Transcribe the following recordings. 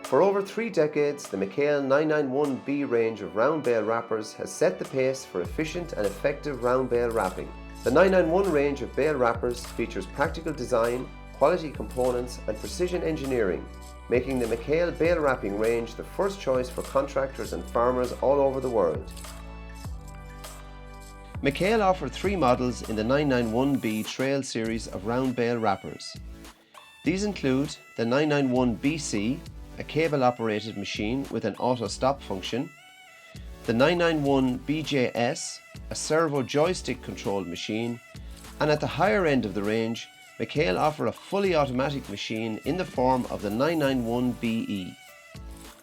For over 3 decades, the McHale 991B range of round bale wrappers has set the pace for efficient and effective round bale wrapping. The 991 range of bale wrappers features practical design, quality components and precision engineering, making the McHale bale wrapping range the first choice for contractors and farmers all over the world. McHale offer 3 models in the 991B Trail series of round bale wrappers. These include the 991BC, a cable-operated machine with an auto-stop function, the 991BJS, a servo joystick-controlled machine, and at the higher end of the range, McHale offer a fully automatic machine in the form of the 991BE.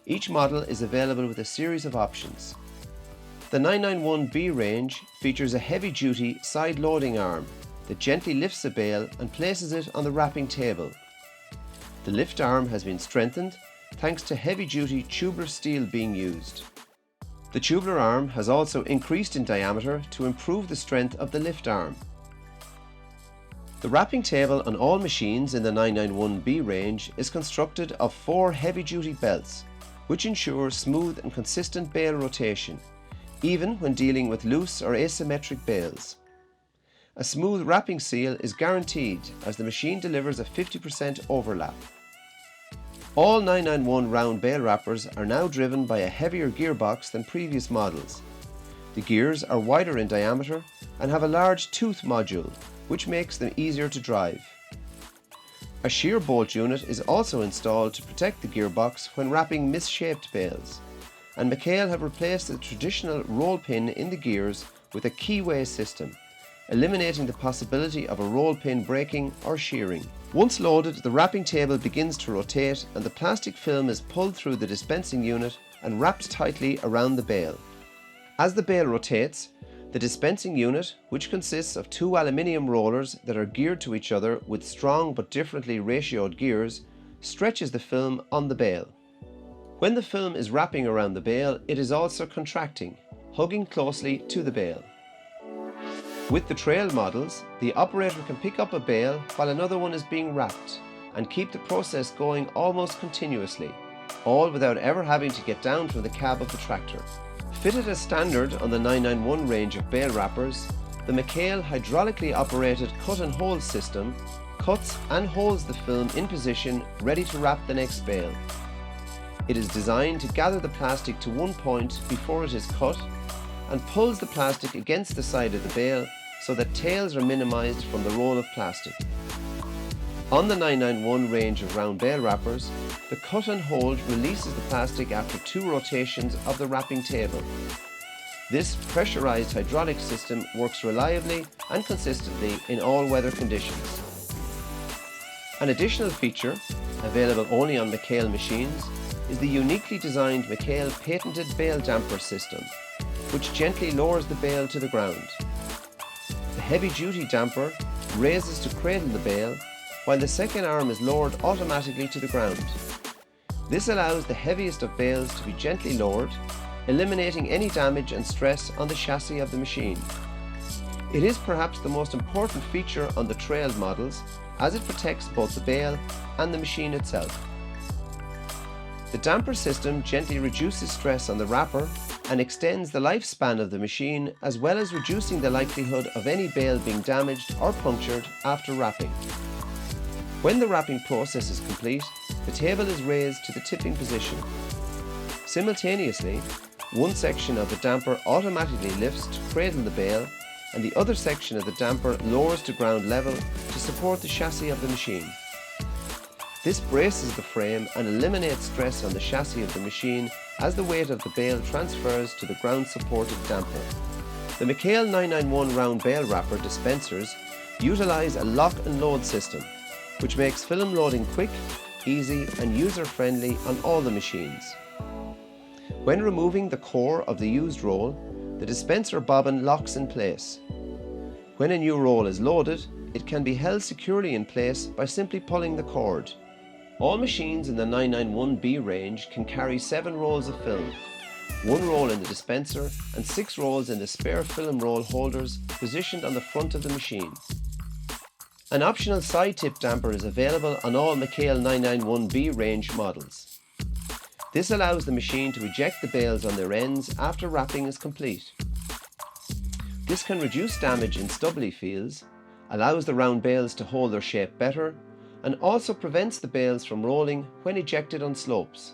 Each model is available with a series of options. The 991B range features a heavy-duty side-loading arm that gently lifts the bale and places it on the wrapping table. The lift arm has been strengthened thanks to heavy-duty tubular steel being used. The tubular arm has also increased in diameter to improve the strength of the lift arm. The wrapping table on all machines in the 991B range is constructed of 4 heavy-duty belts, which ensure smooth and consistent bale rotation, even when dealing with loose or asymmetric bales. A smooth wrapping seal is guaranteed as the machine delivers a 50% overlap. All 991 round bale wrappers are now driven by a heavier gearbox than previous models. The gears are wider in diameter and have a large tooth module, which makes them easier to drive. A shear bolt unit is also installed to protect the gearbox when wrapping misshaped bales, and McHale have replaced the traditional roll pin in the gears with a keyway system, eliminating the possibility of a roll pin breaking or shearing. Once loaded, the wrapping table begins to rotate and the plastic film is pulled through the dispensing unit and wrapped tightly around the bale. As the bale rotates, the dispensing unit, which consists of 2 aluminium rollers that are geared to each other with strong but differently ratioed gears, stretches the film on the bale. When the film is wrapping around the bale, it is also contracting, hugging closely to the bale. With the trail models, the operator can pick up a bale while another one is being wrapped and keep the process going almost continuously, all without ever having to get down from the cab of the tractor. Fitted as standard on the 991 range of bale wrappers, the McHale hydraulically operated cut and hold system cuts and holds the film in position ready to wrap the next bale. It is designed to gather the plastic to one point before it is cut and pulls the plastic against the side of the bale so that tails are minimized from the roll of plastic. On the 991 range of round bale wrappers, the cut and hold releases the plastic after 2 rotations of the wrapping table. This pressurized hydraulic system works reliably and consistently in all weather conditions. An additional feature, available only on McHale machines, is the uniquely designed McHale patented bale damper system, which gently lowers the bale to the ground. The heavy-duty damper raises to cradle the bale, while the second arm is lowered automatically to the ground. This allows the heaviest of bales to be gently lowered, eliminating any damage and stress on the chassis of the machine. It is perhaps the most important feature on the trailed models, as it protects both the bale and the machine itself. The damper system gently reduces stress on the wrapper and extends the lifespan of the machine, as well as reducing the likelihood of any bale being damaged or punctured after wrapping. When the wrapping process is complete, the table is raised to the tipping position. Simultaneously, one section of the damper automatically lifts to cradle the bale, and the other section of the damper lowers to ground level to support the chassis of the machine. This braces the frame and eliminates stress on the chassis of the machine as the weight of the bale transfers to the ground-supported damper. The McHale 991 round bale wrapper dispensers utilize a lock and load system, which makes film loading quick, easy and user-friendly on all the machines. When removing the core of the used roll, the dispenser bobbin locks in place. When a new roll is loaded, it can be held securely in place by simply pulling the cord. All machines in the 991B range can carry 7 rolls of film, 1 roll in the dispenser and 6 rolls in the spare film roll holders positioned on the front of the machine. An optional side tip damper is available on all McHale 991B range models. This allows the machine to eject the bales on their ends after wrapping is complete. This can reduce damage in stubbly fields, allows the round bales to hold their shape better, and also prevents the bales from rolling when ejected on slopes.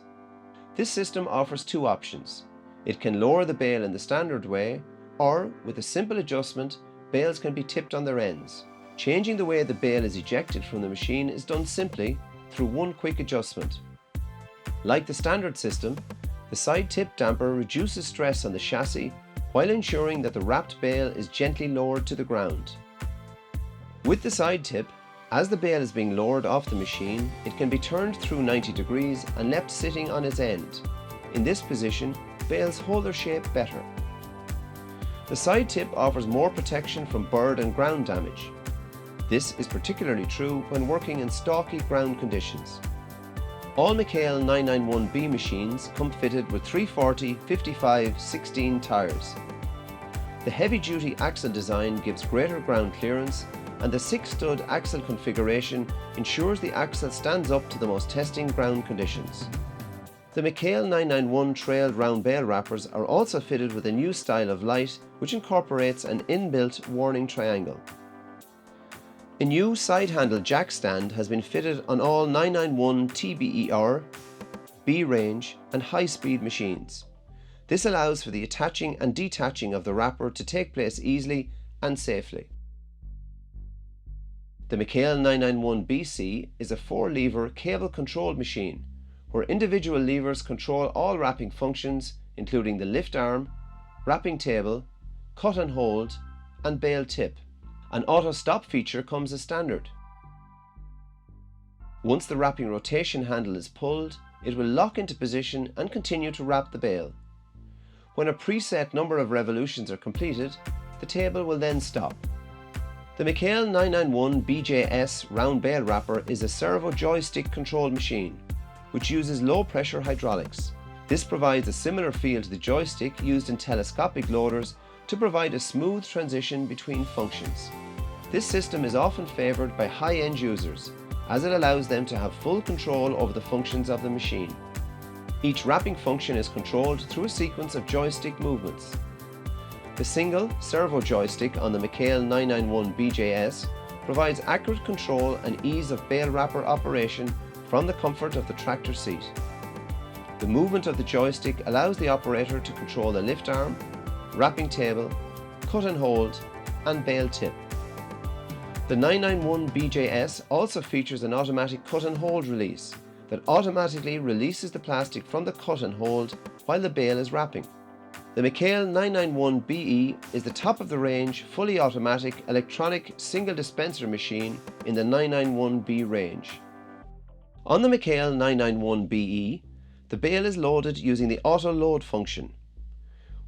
This system offers two options. It can lower the bale in the standard way, or with a simple adjustment, bales can be tipped on their ends. Changing the way the bale is ejected from the machine is done simply through one quick adjustment. Like the standard system, the side tip damper reduces stress on the chassis while ensuring that the wrapped bale is gently lowered to the ground. With the side tip, as the bale is being lowered off the machine, it can be turned through 90 degrees and left sitting on its end. In this position, bales hold their shape better. The side tip offers more protection from bird and ground damage. This is particularly true when working in stalky ground conditions. All McHale 991B machines come fitted with 340 55/16 tyres. The heavy-duty axle design gives greater ground clearance, and the 6-stud axle configuration ensures the axle stands up to the most testing ground conditions. The McHale 991 trailed round bale wrappers are also fitted with a new style of light which incorporates an inbuilt warning triangle. A new side handle jack stand has been fitted on all 991 TBER, B range and high-speed machines. This allows for the attaching and detaching of the wrapper to take place easily and safely. The McHale 991BC is a 4-lever cable-controlled machine where individual levers control all wrapping functions including the lift arm, wrapping table, cut and hold and bale tip. An auto stop feature comes as standard. Once the wrapping rotation handle is pulled, it will lock into position and continue to wrap the bale. When a preset number of revolutions are completed, the table will then stop. The McHale 991 BJS round bale wrapper is a servo joystick controlled machine which uses low pressure hydraulics. This provides a similar feel to the joystick used in telescopic loaders to provide a smooth transition between functions. This system is often favoured by high-end users as it allows them to have full control over the functions of the machine. Each wrapping function is controlled through a sequence of joystick movements. The single servo joystick on the McHale 991 BJS provides accurate control and ease of bale wrapper operation from the comfort of the tractor seat. The movement of the joystick allows the operator to control the lift arm, wrapping table, cut and hold, and bale tip. The 991 BJS also features an automatic cut and hold release that automatically releases the plastic from the cut and hold while the bale is wrapping. The McHale 991BE is the top of the range fully automatic electronic single dispenser machine in the 991B range. On the McHale 991BE, the bale is loaded using the auto load function.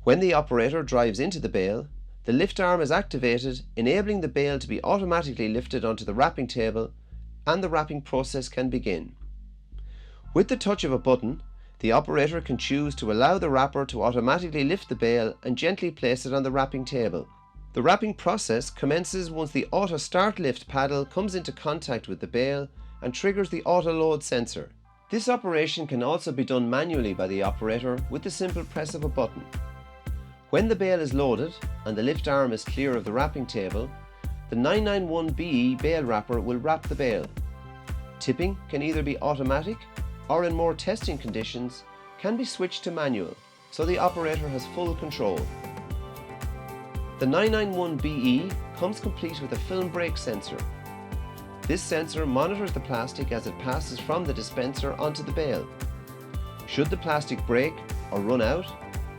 When the operator drives into the bale, the lift arm is activated, enabling the bale to be automatically lifted onto the wrapping table and the wrapping process can begin. With the touch of a button, the operator can choose to allow the wrapper to automatically lift the bale and gently place it on the wrapping table. The wrapping process commences once the auto start lift paddle comes into contact with the bale and triggers the auto load sensor. This operation can also be done manually by the operator with the simple press of a button. When the bale is loaded and the lift arm is clear of the wrapping table, the 991BE bale wrapper will wrap the bale. Tipping can either be automatic or in more testing conditions can be switched to manual, so the operator has full control. The 991BE comes complete with a film break sensor. This sensor monitors the plastic as it passes from the dispenser onto the bale. Should the plastic break or run out,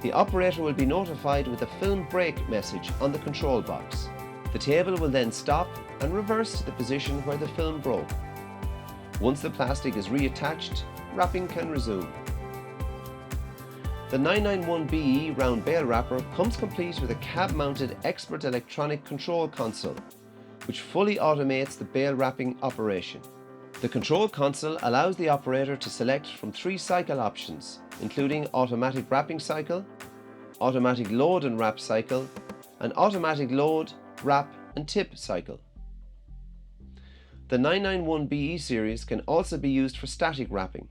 the operator will be notified with a film break message on the control box. The table will then stop and reverse to the position where the film broke. Once the plastic is reattached, wrapping can resume. The 991BE round bale wrapper comes complete with a cab-mounted expert electronic control console, which fully automates the bale wrapping operation. The control console allows the operator to select from 3 cycle options, including automatic wrapping cycle, automatic load and wrap cycle, and automatic load, wrap and tip cycle. The 991BE series can also be used for static wrapping.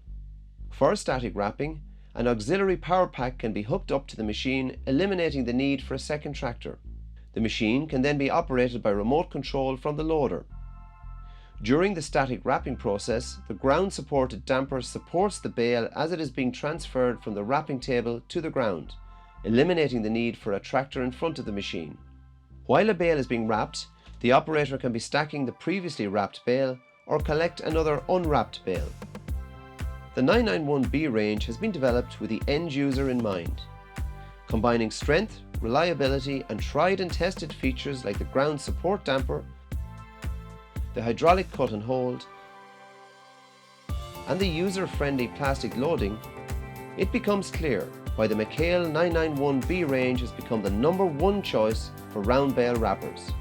For static wrapping, an auxiliary power pack can be hooked up to the machine, eliminating the need for a second tractor. The machine can then be operated by remote control from the loader. During the static wrapping process, the ground-supported damper supports the bale as it is being transferred from the wrapping table to the ground, eliminating the need for a tractor in front of the machine. While a bale is being wrapped, the operator can be stacking the previously wrapped bale or collect another unwrapped bale. The 991B range has been developed with the end user in mind, combining strength, reliability and tried and tested features like the ground support damper, the hydraulic cut and hold, and the user-friendly plastic loading. It becomes clear why the McHale 991B range has become the #1 choice for round bale wrappers.